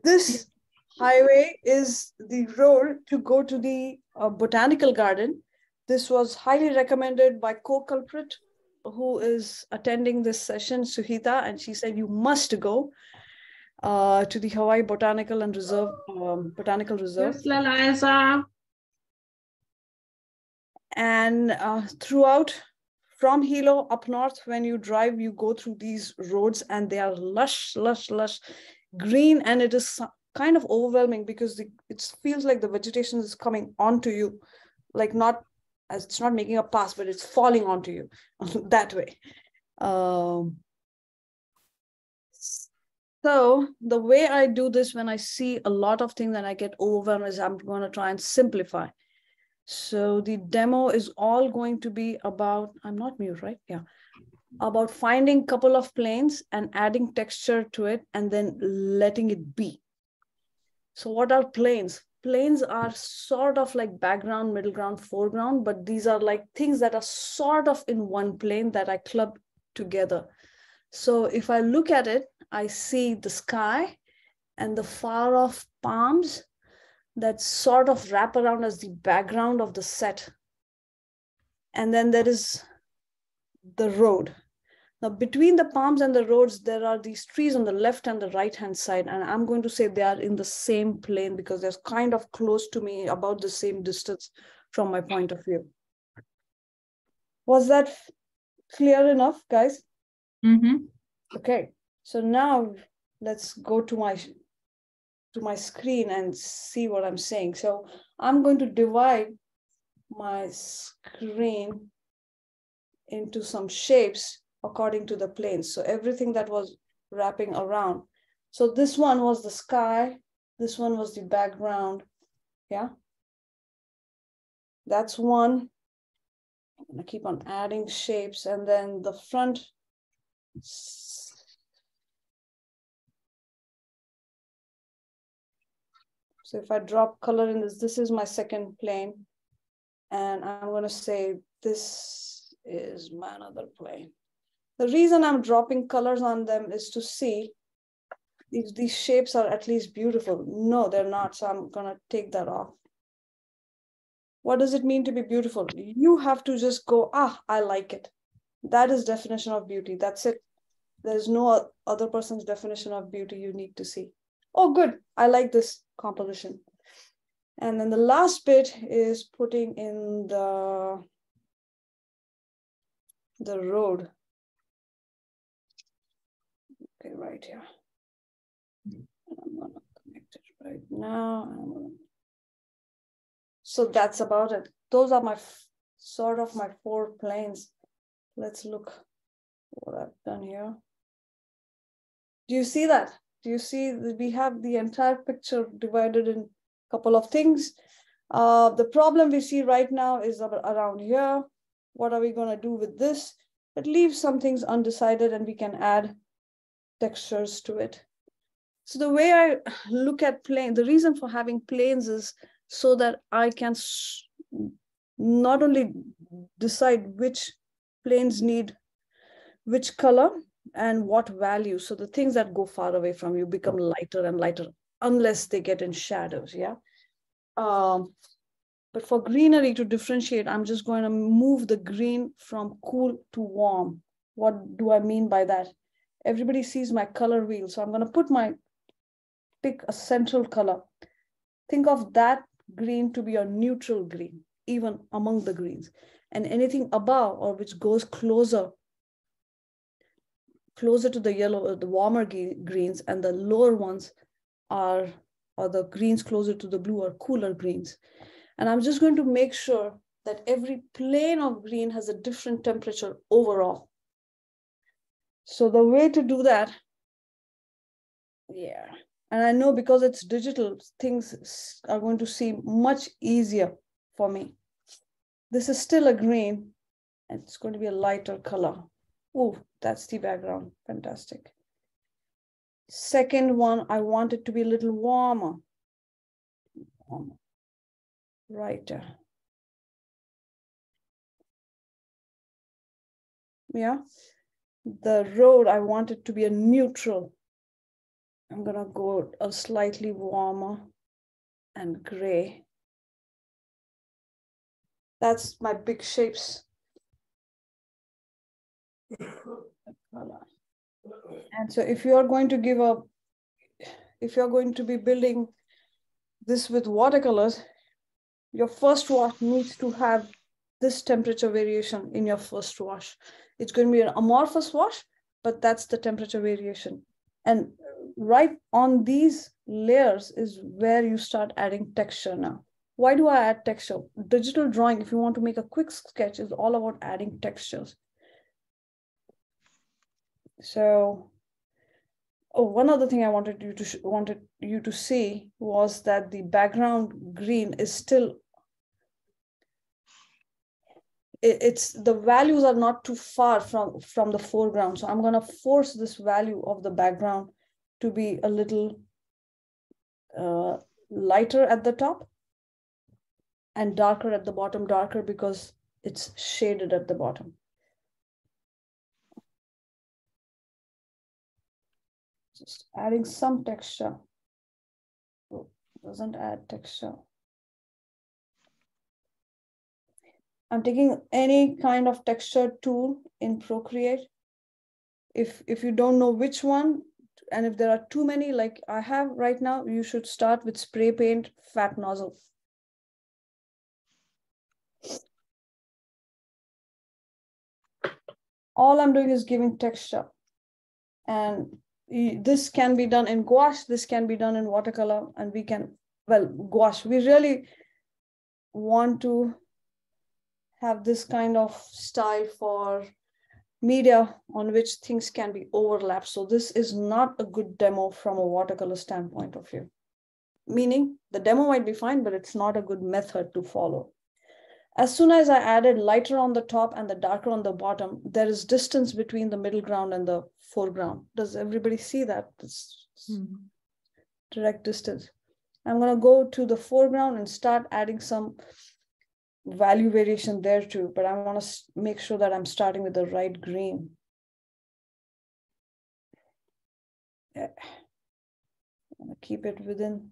this highway is the road to go to the botanical garden. This was highly recommended by co-culprit who is attending this session, Suhita, and she said you must go to the Hawaii Botanical and Reserve, Botanical Reserve. Yes, Liza. And throughout, from Hilo up north, when you drive, you go through these roads and they are lush, lush, lush green, and it is kind of overwhelming because it feels like the vegetation is coming onto you, like not as it's not making a pass, but it's falling onto you that way. So the way I do this when I see a lot of things and I get overwhelmed is I'm going to try and simplify. So the demo is all going to be about, I'm not mute, right? Yeah. About finding a couple of planes and adding texture to it and then letting it be. So what are planes? Planes are sort of like background, middle ground, foreground, but these are like things that are sort of in one plane that I club together. So if I look at it, I see the sky and the far off palms that sort of wrap around as the background of the set. And then there is the road. Now, between the palms and the roads, there are these trees on the left and the right-hand side. And I'm going to say they are in the same plane because they're kind of close to me, about the same distance from my point of view. Was that clear enough, guys? Mm-hmm. Okay, so now let's go to my screen and see what I'm saying. So I'm going to divide my screen into some shapes according to the planes. So everything that was wrapping around. So this one was the sky. This one was the background. Yeah. That's one. I'm going to keep on adding shapes. And then the front. So if I drop color in this is my second plane. And I'm going to say this is my another plane. The reason I'm dropping colors on them is to see if these shapes are at least beautiful. No, they're not. So I'm going to take that off. What does it mean to be beautiful? You have to just go, I like it. That is definition of beauty. That's it. There's no other person's definition of beauty you need to see. Oh, good. I like this composition. And then the last bit is putting in the road. Okay, right here. And I'm going to connect it right now. So that's about it. Those are my sort of my 4 planes. Let's look what I've done here. Do you see that? Do you see that we have the entire picture divided in a couple of things? The problem we see right now is around here. What are we going to do with this? But leave some things undecided and we can add textures to it. So the way I look at plane, the reason for having planes is so that I can not only decide which planes need which color and what value. So the things that go far away from you become lighter and lighter unless they get in shadows, yeah? But for greenery to differentiate, I'm just going to move the green from cool to warm. What do I mean by that? Everybody sees my color wheel. So I'm going to pick a central color. Think of that green to be a neutral green, even among the greens. And anything above or which goes closer to the yellow, the warmer greens, and the lower ones are the greens closer to the blue or cooler greens. And I'm just going to make sure that every plane of green has a different temperature overall. So the way to do that, yeah. And I know because it's digital, things are going to seem much easier for me. This is still a green, and it's going to be a lighter color. Oh, that's the background. Fantastic. Second one, I want it to be a little warmer. Right. Yeah. The road, I want it to be a neutral. I'm gonna go a slightly warmer and gray. That's my big shapes. And so if you're going to be building this with watercolors, your first wash needs to have this temperature variation in your first wash. It's going to be an amorphous wash, but that's the temperature variation. And right on these layers is where you start adding texture now. Why do I add texture? Digital drawing, if you want to make a quick sketch, is all about adding textures. So, one other thing I wanted you to see was that the background green is still, it's the values are not too far from the foreground. So I'm going to force this value of the background to be a little lighter at the top and darker at the bottom, darker because it's shaded at the bottom. Just adding some texture. Oh, doesn't add texture. I'm taking any kind of texture tool in Procreate. If you don't know which one, and if there are too many like I have right now, you should start with spray paint fat nozzle. All I'm doing is giving texture. And this can be done in gouache, this can be done in watercolor, and we can, well, gouache, we really want to have this kind of style for media on which things can be overlapped. So this is not a good demo from a watercolor standpoint of view. Meaning the demo might be fine, but it's not a good method to follow. As soon as I added lighter on the top and the darker on the bottom, there is distance between the middle ground and the foreground. Does everybody see that? It's direct distance. I'm going to go to the foreground and start adding some value variation there too, but I want to make sure that I'm starting with the right green. Yeah. I'm going to keep it within.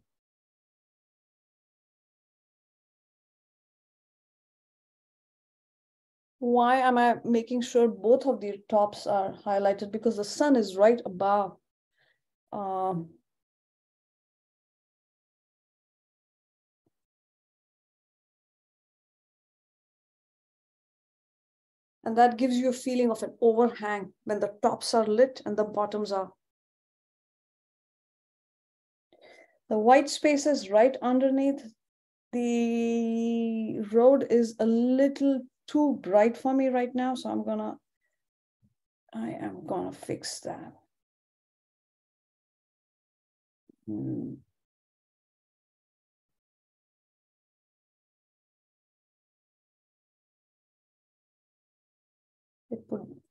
Why am I making sure both of the tops are highlighted? Because the sun is right above. And that gives you a feeling of an overhang when the tops are lit and the bottoms are. The white space is right underneath. The road is a little too bright for me right now, so I am gonna fix that.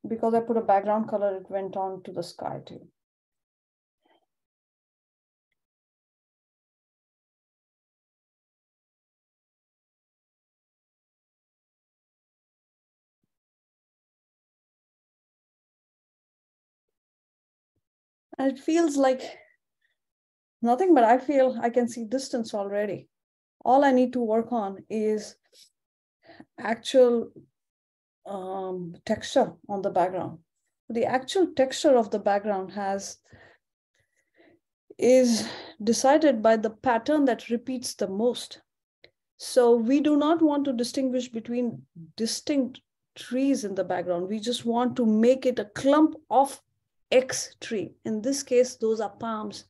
Because I put a background color, it went on to the sky too. And it feels like nothing, but I feel I can see distance already. All I need to work on is actual texture on the background. The actual texture of the background is decided by the pattern that repeats the most. So we do not want to distinguish between distinct trees in the background. We just want to make it a clump of X tree. In this case, those are palms,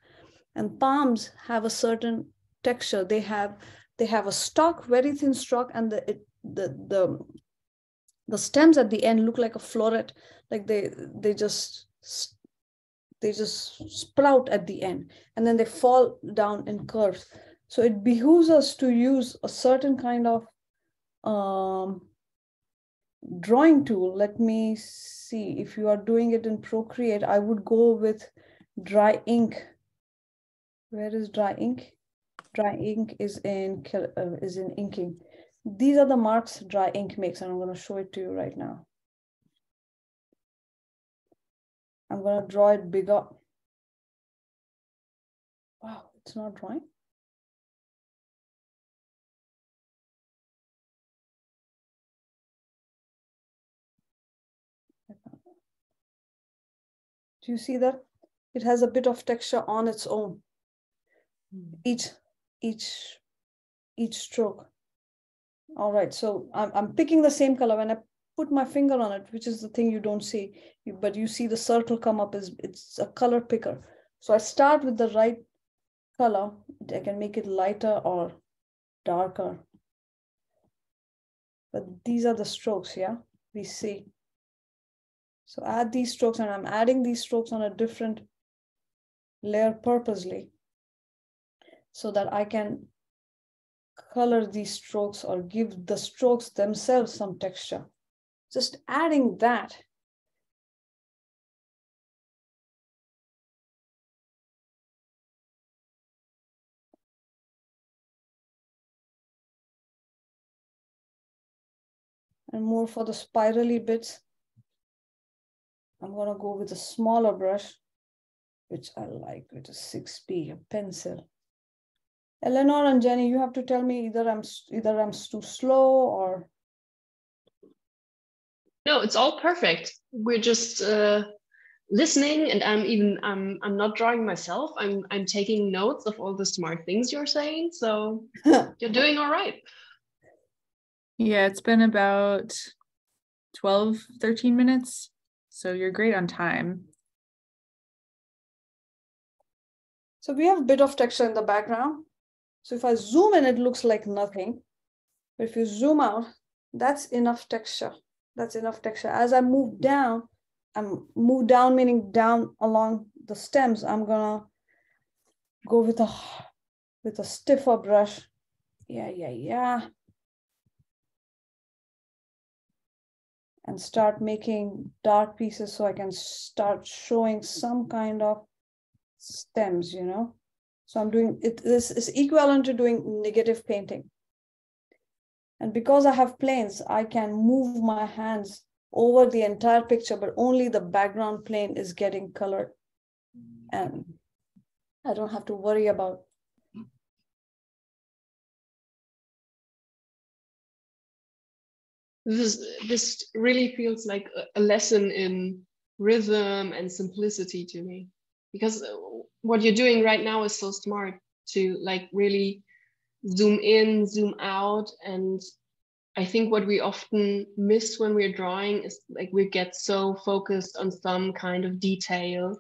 and palms have a certain texture. They have a stalk, very thin stalk, and the stems at the end look like a floret, like they just sprout at the end, and then they fall down in curves. So it behooves us to use a certain kind of drawing tool. Let me see. If you are doing it in Procreate, I would go with dry ink. Where is dry ink? Dry ink is in inking. These are the marks dry ink makes, and I'm going to show it to you right now. I'm going to draw it bigger. It's not drawing. Do you see that? It has a bit of texture on its own. Each stroke. All right, so I'm picking the same color. When I put my finger on it, which is the thing you don't see, but you see the circle come up, it's a color picker. So I start with the right color. I can make it lighter or darker. But these are the strokes, yeah, we see. So add these strokes, and I'm adding these strokes on a different layer purposely so that I can color these strokes or give the strokes themselves some texture. Just adding that. And more for the spirally bits, I'm gonna go with a smaller brush, which I like, which is 6B, a pencil. Eleanor and Jenny, you have to tell me either I'm too slow or. No, it's all perfect. We're just listening, and I'm not drawing myself. I'm taking notes of all the smart things you're saying. So you're doing all right. Yeah, it's been about 12, 13 minutes. So you're great on time. So we have a bit of texture in the background. So if I zoom in, it looks like nothing. But if you zoom out, that's enough texture. That's enough texture. As I move down, meaning down along the stems, I'm gonna go with a stiffer brush. Yeah. And start making dark pieces so I can start showing some kind of stems, you know. So I'm doing it. This is equivalent to doing negative painting. And because I have planes, I can move my hands over the entire picture, but only the background plane is getting colored. And I don't have to worry about. This really feels like a lesson in rhythm and simplicity to me, because what you're doing right now is so smart to like really zoom in, zoom out. And I think what we often miss when we're drawing is like we get so focused on some kind of detail,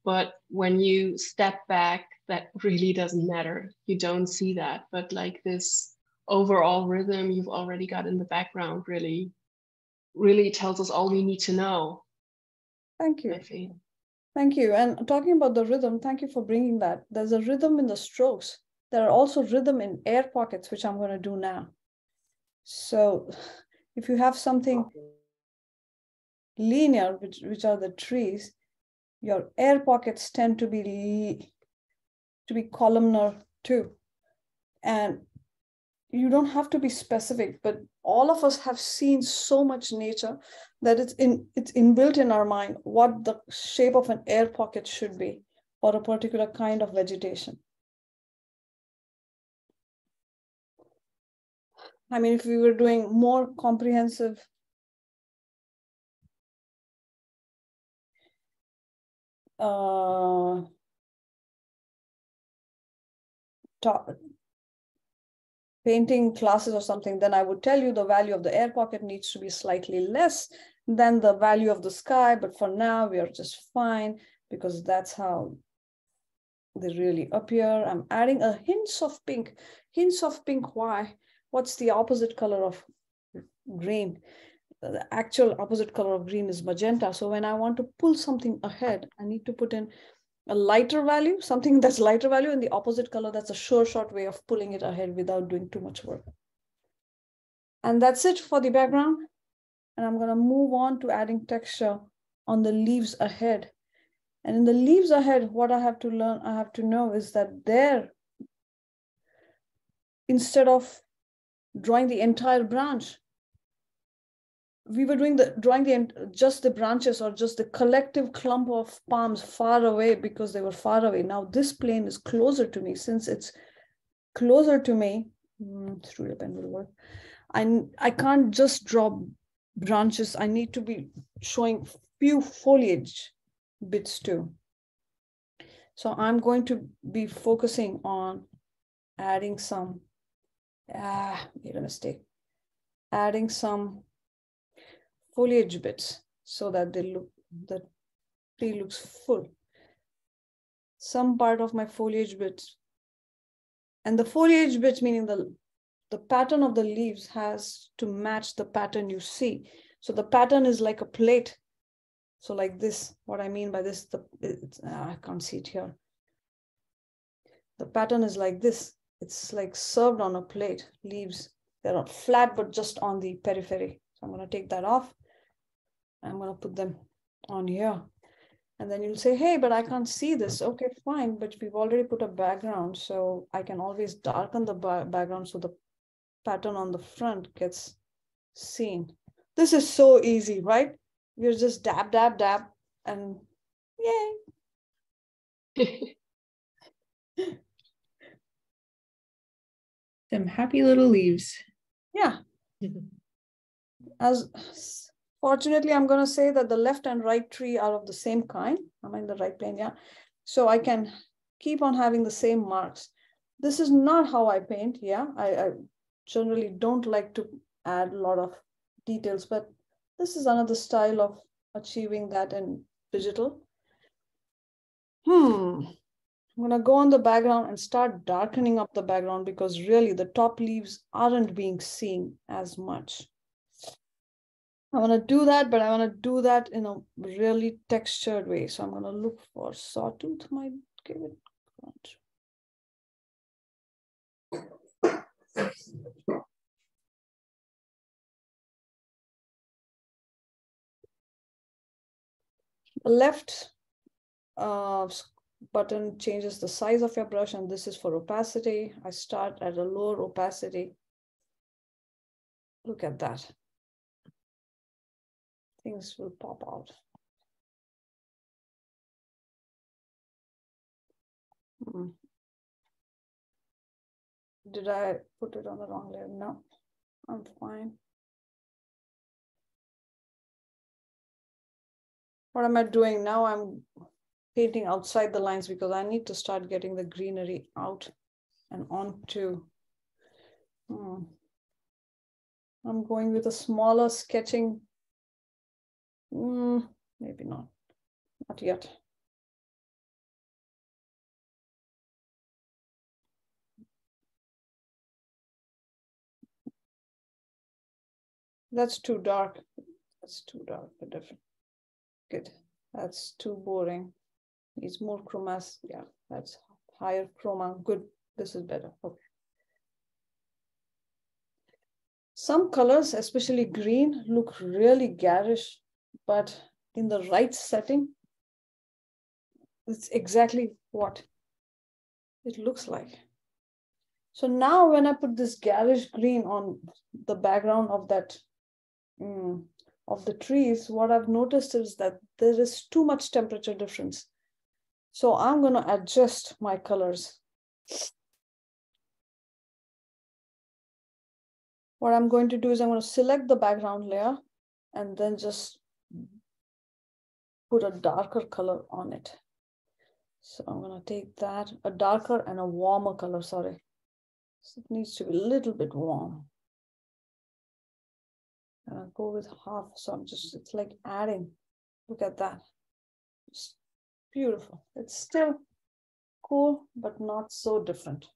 but when you step back, that really doesn't matter. You don't see that, but like this overall rhythm you've already got in the background really tells us all we need to know. Thank you. I feel. Thank you. And talking about the rhythm, thank you for bringing that. There's a rhythm in the strokes. There are also rhythm in air pockets, which I'm going to do now. So if you have something linear, which are the trees, your air pockets tend to be columnar too. And you don't have to be specific, but all of us have seen so much nature that it's inbuilt in our mind what the shape of an air pocket should be for a particular kind of vegetation. I mean, if we were doing more comprehensive painting classes or something, then I would tell you the value of the air pocket needs to be slightly less than the value of the sky. But for now, we are just fine because that's how they really appear. I'm adding a hints of pink. Hints of pink, why? What's the opposite color of green? The actual opposite color of green is magenta. So when I want to pull something ahead, I need to put in a lighter value, something that's lighter value in the opposite color. That's a sure shot way of pulling it ahead without doing too much work. And that's it for the background. And I'm going to move on to adding texture on the leaves ahead. And in the leaves ahead, what I have to learn, I have to know is that there, instead of drawing the entire branch, we were drawing just the branches or just the collective clump of palms far away because they were far away. Now this plane is closer to me. Since it's closer to me, through the pen will work. I can't just draw branches. I need to be showing few foliage bits too. So I'm going to be focusing on adding some, made a mistake, adding some foliage bits so that the tree looks full. Some part of my foliage bits, and the foliage bits meaning the pattern of the leaves has to match the pattern you see. So the pattern is like a plate. So like this, what I mean by this, I can't see it here. The pattern is like this. It's like served on a plate, leaves. They're not flat, but just on the periphery. So I'm going to take that off. I'm going to put them on here. And then you'll say, hey, but I can't see this. Okay, fine. But we've already put a background. So I can always darken the background so the pattern on the front gets seen. This is so easy, right? We're just dab, dab, dab, and yay. Them happy little leaves. Yeah. As fortunately, I'm going to say that the left and right tree are of the same kind. I'm in the right plane, yeah. So I can keep on having the same marks. This is not how I paint, yeah. I generally don't like to add a lot of details, but this is another style of achieving that in digital. I'm going to go on the background and start darkening up the background because really the top leaves aren't being seen as much. I want to do that, but I want to do that in a really textured way. So I'm going to look for sawtooth, might give it crunch. The left button changes the size of your brush, and this is for opacity. I start at a lower opacity. Look at that. Things will pop out. Did I put it on the wrong layer? No, I'm fine. What am I doing now? I'm painting outside the lines because I need to start getting the greenery out and onto. I'm going with a smaller sketching. Maybe not yet. That's too dark. That's too dark. Good. That's too boring. Needs more chromas. Yeah, that's higher chroma. Good. This is better. Okay. Some colors, especially green, look really garish, but in the right setting, it's exactly what it looks like. So now when I put this garish green on the background of that, of the trees, what I've noticed is that there is too much temperature difference. So I'm going to adjust my colors. What I'm going to do is I'm going to select the background layer and then just put a darker color on it. So I'm going to take that, a darker and a warmer color, sorry. So it needs to be a little bit warm. And I'll go with half, so I'm just, it's like adding. Look at that. It's beautiful. It's still cool, but not so different.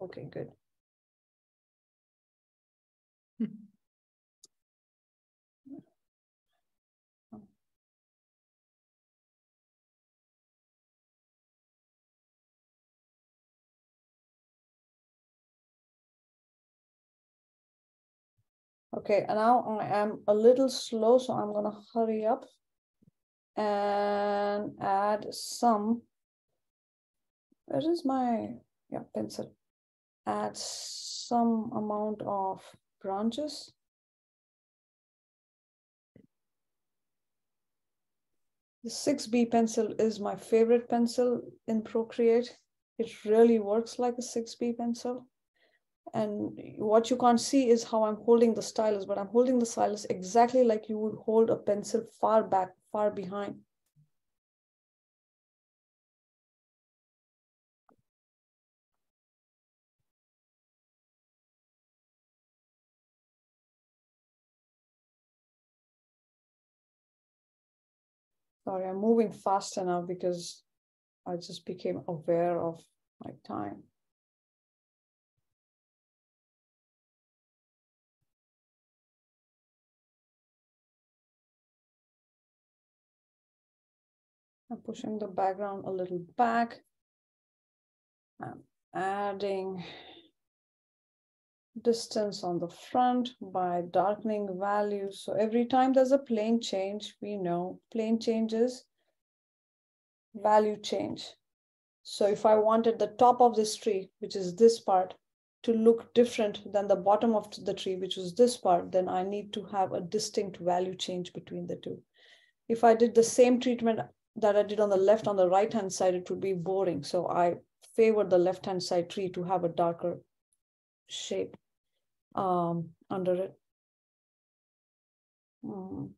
Okay, good. Okay, and now I am a little slow, so I'm going to hurry up and add some. Where is my pencil? Add some amount of branches. The 6B pencil is my favorite pencil in Procreate. It really works like a 6B pencil. And what you can't see is how I'm holding the stylus, but I'm holding the stylus exactly like you would hold a pencil far back, far behind. Sorry, I'm moving faster now because I just became aware of my time. I'm pushing the background a little back. I'm adding distance on the front by darkening values. So every time there's a plane change, we know plane changes, value change. So if I wanted the top of this tree, which is this part, to look different than the bottom of the tree, which was this part, then I need to have a distinct value change between the two. If I did the same treatment that I did on the right-hand side, it would be boring. So I favor the left-hand side tree to have a darker shape under it. I'm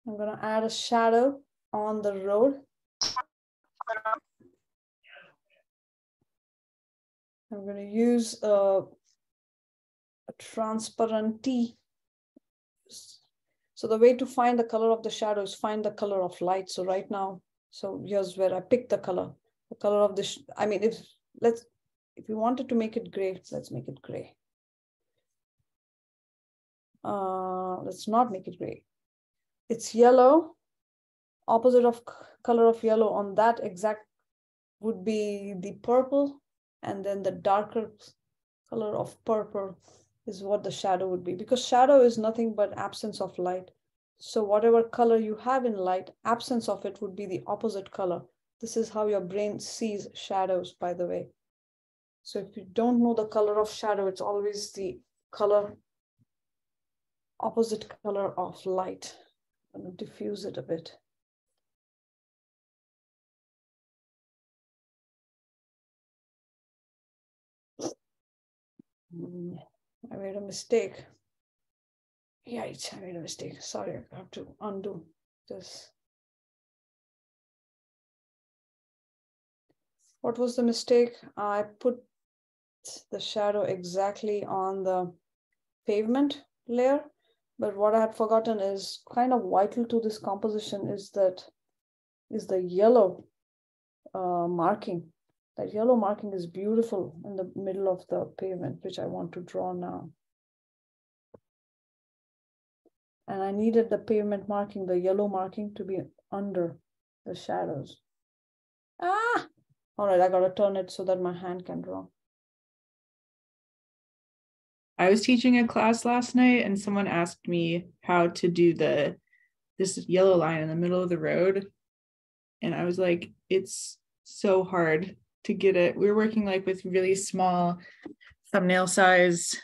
gonna add a shadow on the road. I'm gonna use a transparent tea. So the way to find the color of the shadow is find the color of light. So right now, so here's where I pick the color of the, I mean, if you wanted to make it gray, let's make it gray. Let's not make it gray. It's yellow. Opposite of color of yellow on that exact would be the purple. And then the darker color of purple is what the shadow would be, because shadow is nothing but absence of light. So whatever color you have in light, absence of it would be the opposite color. This is how your brain sees shadows, by the way. So if you don't know the color of shadow, it's always the color, opposite color of light. I'm going to diffuse it a bit. I made a mistake. Yikes, I made a mistake. Sorry, I have to undo this. What was the mistake? I put the shadow exactly on the pavement layer, but what I had forgotten is kind of vital to this composition is the yellow marking. That yellow marking is beautiful in the middle of the pavement, which I want to draw now. And I needed the pavement marking, the yellow marking, to be under the shadows. Ah! All right, I gotta turn it so that my hand can draw. I was teaching a class last night and someone asked me how to do this yellow line in the middle of the road. And I was like, it's so hard to get it. We were working like with really small thumbnail size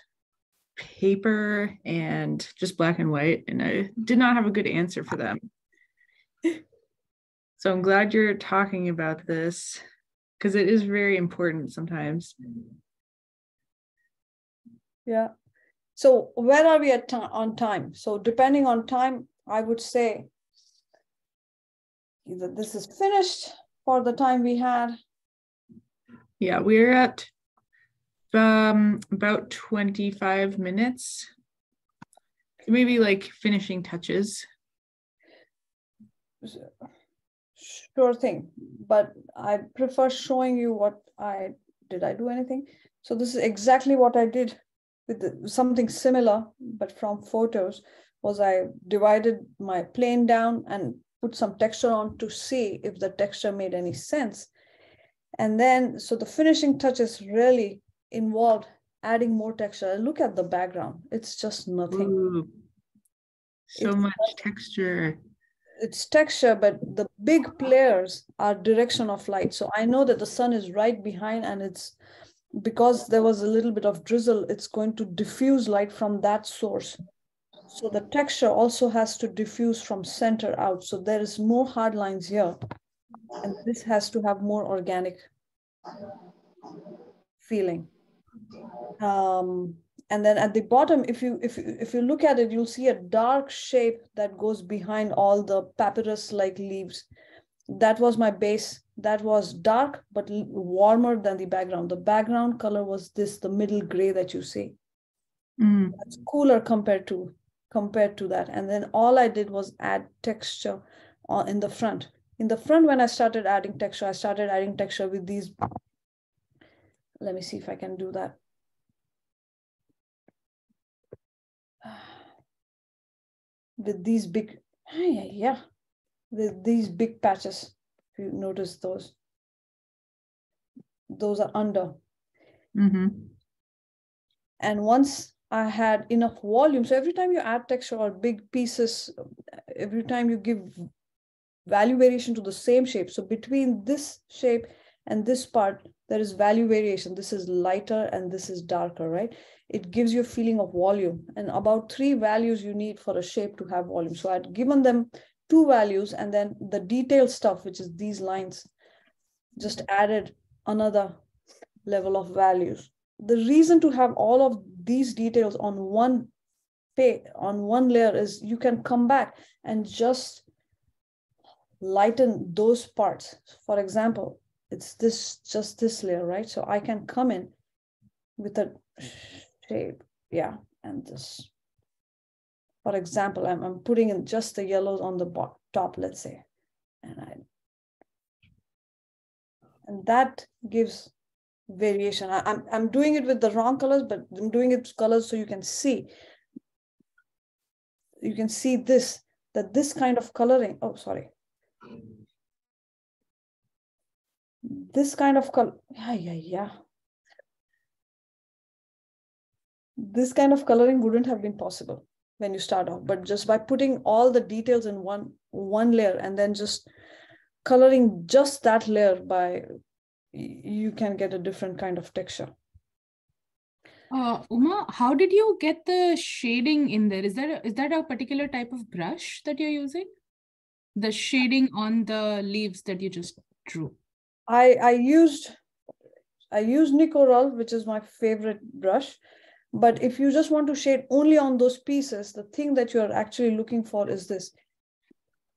paper and just black and white. And I did not have a good answer for them. So I'm glad you're talking about this because it is very important sometimes. Yeah. So where are we at on time? So depending on time, I would say either this is finished for the time we had. Yeah, we're at about 25 minutes. Maybe like finishing touches. Sure thing, but I prefer showing you what I do anything? So this is exactly what I did with something similar, but from photos, was I divided my plane down and put some texture on to see if the texture made any sense. And then, so the finishing touches really involved adding more texture. Look at the background. It's just nothing. Ooh, so much texture. It's texture, but the big players are direction of light. So I know that the sun is right behind, and it's because there was a little bit of drizzle, it's going to diffuse light from that source. So the texture also has to diffuse from center out. So there is more hard lines here. And this has to have more organic feeling. And then at the bottom, if you look at it, you'll see a dark shape that goes behind all the papyrus-like leaves. That was my base. That was dark, but warmer than the background. The background color was this, the middle gray that you see. That's cooler compared to that. And then all I did was add texture in the front. In the front, when I started adding texture with these. Let me see if I can do that. With these big, with these big patches, if you notice those are under. And once I had enough volume, so every time you add texture or big pieces, every time you give value variation to the same shape. So between this shape and this part, there is value variation. This is lighter and this is darker, right? It gives you a feeling of volume, and about 3 values you need for a shape to have volume. So I'd given them 2 values, and then the detailed stuff, which is these lines, just added another level of values. The reason to have all of these details on one layer is you can come back and just lighten those parts. For example, it's just this layer, right? So I can come in with a shape, and this. For example, I'm putting in just the yellows on the top, let's say, and that gives variation. I'm doing it with the wrong colors, but I'm doing it colors so you can see. You can see this kind of coloring. Oh, sorry. This kind of color, this kind of coloring wouldn't have been possible when you start off, but just by putting all the details in one layer and then just coloring just that layer, you can get a different kind of texture. Uma, how did you get the shading in there? Is that a particular type of brush that you're using? The shading on the leaves that you just drew. I used Nicorol, which is my favorite brush. But if you just want to shade only on those pieces, the thing that you're actually looking for is this.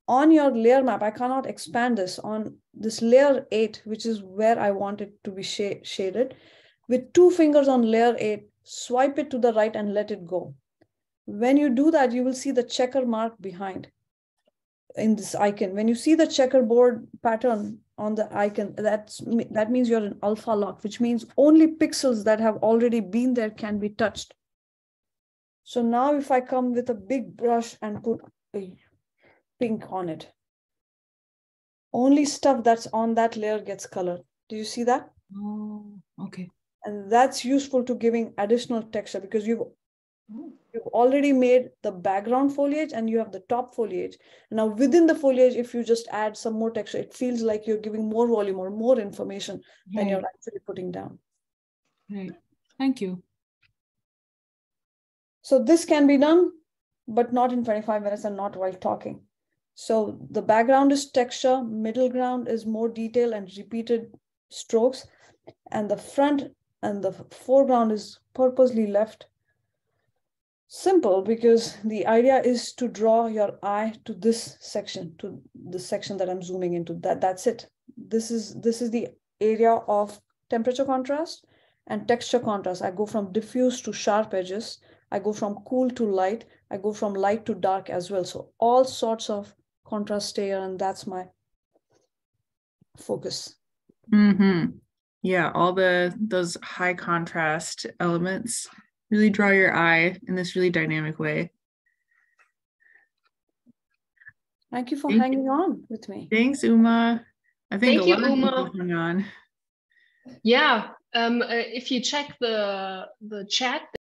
On your layer map, I cannot expand this. On this layer 8, which is where I want it to be shaded, with 2 fingers on layer 8, swipe it to the right and let it go. When you do that, you will see the checker mark behind in this icon. When you see the checkerboard pattern on the icon, that means you're in alpha lock, which means only pixels that have already been there can be touched. So now if I come with a big brush and put a pink on it, only stuff that's on that layer gets colored. Do you see that? Oh, okay. And that's useful to giving additional texture, because you've already made the background foliage and you have the top foliage. Now within the foliage, if you just add some more texture, it feels like you're giving more volume or more information than you're actually putting down. Right. Thank you. So this can be done, but not in 25 minutes and not while talking. So the background is texture, middle ground is more detail and repeated strokes, and the front and the foreground is purposely left simple, because the idea is to draw your eye to this section, to the section that I'm zooming into. That's it. This is the area of temperature contrast and texture contrast. I go from diffuse to sharp edges. I go from cool to light. I go from light to dark as well. So all sorts of contrast here, and that's my focus. Yeah, all those high contrast elements really draw your eye in this really dynamic way. Thank you for hanging on with me. Thanks, Uma. I think Thank you, a lot of Uma. people hung on. Yeah. If you check the chat,